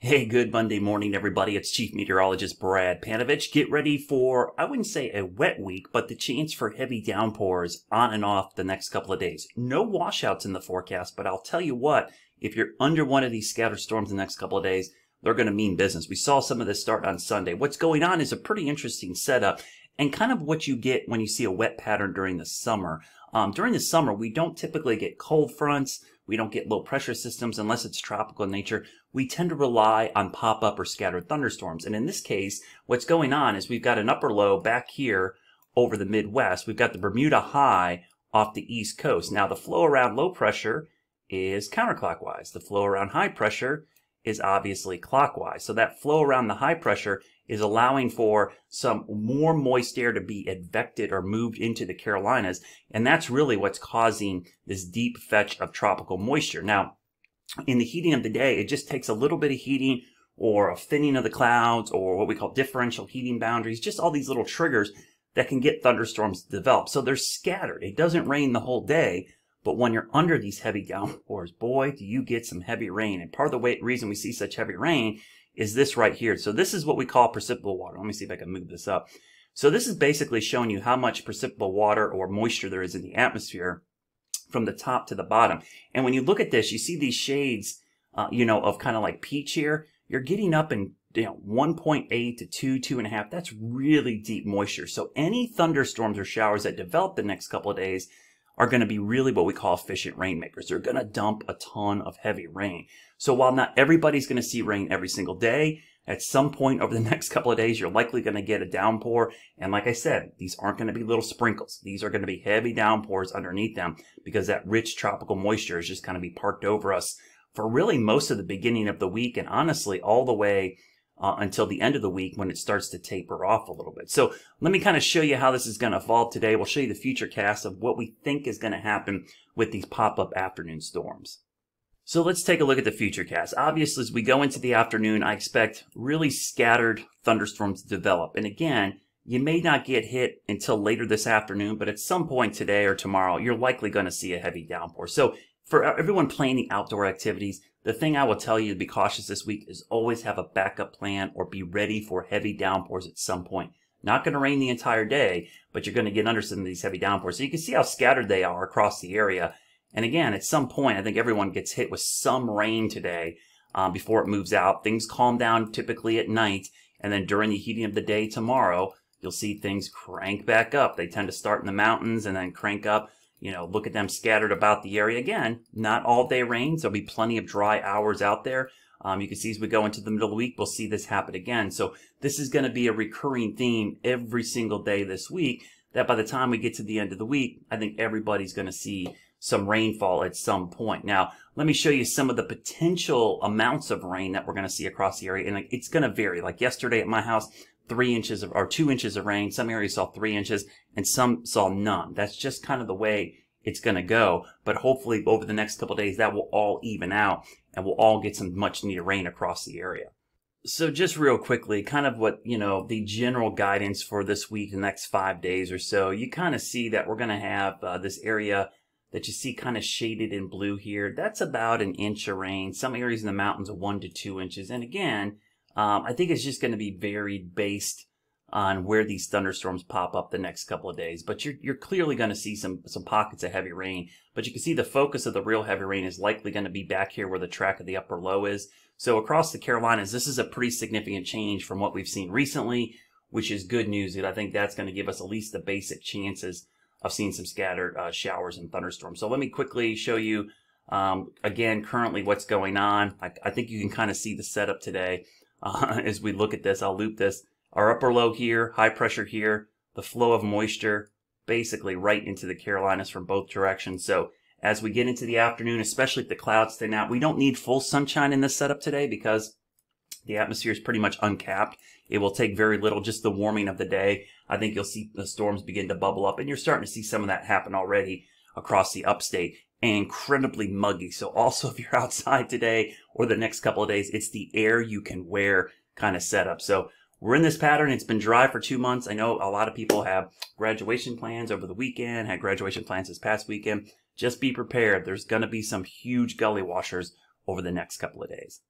Hey, good Monday morning, everybody. It's Chief Meteorologist Brad Panovich. Get ready for, I wouldn't say a wet week, but the chance for heavy downpours on and off the next couple of days. No washouts in the forecast, but I'll tell you what, if you're under one of these scattered storms the next couple of days, they're going to mean business. We saw some of this start on Sunday. What's going on is a pretty interesting setup and kind of what you get when you see a wet pattern during the summer. During the summer, we don't typically get cold fronts. We don't get low pressure systems unless it's tropical in nature. We tend to rely on pop-up or scattered thunderstorms. And in this case, what's going on is we've got an upper low back here over the Midwest. We've got the Bermuda high off the East Coast. Now, the flow around low pressure is counterclockwise. The flow around high pressure is obviously clockwise. So that flow around the high pressure is allowing for some more moist air to be advected or moved into the Carolinas. And that's really what's causing this deep fetch of tropical moisture. Now, in the heating of the day, it just takes a little bit of heating or a thinning of the clouds or what we call differential heating boundaries, just all these little triggers that can get thunderstorms to develop. So they're scattered. It doesn't rain the whole day. But when you're under these heavy downpours, boy, do you get some heavy rain. And part of the reason we see such heavy rain is this right here. So this is what we call precipitable water. Let me see if I can move this up. So this is basically showing you how much precipitable water or moisture there is in the atmosphere from the top to the bottom. And when you look at this, you see these shades, of kind of like peach here. You're getting up in 1.8 to 2.5. That's really deep moisture. So any thunderstorms or showers that develop the next couple of days are going to be really what we call efficient rainmakers. They're going to dump a ton of heavy rain. So while not everybody's going to see rain every single day, at some point over the next couple of days, you're likely going to get a downpour. And like I said, these aren't going to be little sprinkles. These are going to be heavy downpours underneath them because that rich tropical moisture is just going to be parked over us for really most of the beginning of the week and honestly all the way until the end of the week when it starts to taper off a little bit. So let me kind of show you how this is going to evolve today. We'll show you the future cast of what we think is going to happen with these pop-up afternoon storms. So let's take a look at the future cast. Obviously, as we go into the afternoon, I expect really scattered thunderstorms to develop. And again, you may not get hit until later this afternoon, but at some point today or tomorrow, you're likely going to see a heavy downpour. So for everyone planning outdoor activities, the thing I will tell you to be cautious this week is always have a backup plan or be ready for heavy downpours at some point. Not going to rain the entire day, but you're going to get under some of these heavy downpours. So you can see how scattered they are across the area. And again, at some point, I think everyone gets hit with some rain today before it moves out. Things calm down typically at night. And then during the heating of the day tomorrow, you'll see things crank back up. They tend to start in the mountains and then crank up. Look at them scattered about the area. Again, not all day rains. There'll be plenty of dry hours out there. You can see as we go into the middle of the week, we'll see this happen again. So this is going to be a recurring theme every single day this week, that by the time we get to the end of the week, I think everybody's going to see some rainfall at some point. Now, let me show you some of the potential amounts of rain that we're going to see across the area. And it's going to vary. Like yesterday at my house, 2 inches of rain. Some areas saw 3 inches and some saw none. That's just kind of the way it's going to go. But hopefully over the next couple of days, that will all even out and we'll all get some much needed rain across the area. So just real quickly, kind of what, the general guidance for this week, the next 5 days or so, you kind of see that we're going to have this area that you see kind of shaded in blue here. That's about 1 inch of rain. Some areas in the mountains are 1 to 2 inches. And again, I think it's just going to be varied based on where these thunderstorms pop up the next couple of days. But you're clearly going to see some pockets of heavy rain. But you can see the focus of the real heavy rain is likely going to be back here where the track of the upper low is. So across the Carolinas, this is a pretty significant change from what we've seen recently, which is good news. And I think that's going to give us at least the basic chances of seeing some scattered showers and thunderstorms. So let me quickly show you, again, currently what's going on. I think you can kind of see the setup today. As we look at this, I'll loop this. Our upper low here, high pressure here, the flow of moisture basically right into the Carolinas from both directions. So as we get into the afternoon, especially if the clouds thin out, we don't need full sunshine in this setup today because the atmosphere is pretty much uncapped. It will take very little, just the warming of the day. I think you'll see the storms begin to bubble up, and you're starting to see some of that happen already across the upstate. And incredibly muggy. So also if you're outside today or the next couple of days, it's the air you can wear kind of setup. So we're in this pattern. It's been dry for 2 months. I know a lot of people have graduation plans over the weekend, had graduation plans this past weekend. Just be prepared. There's going to be some huge gully washers over the next couple of days.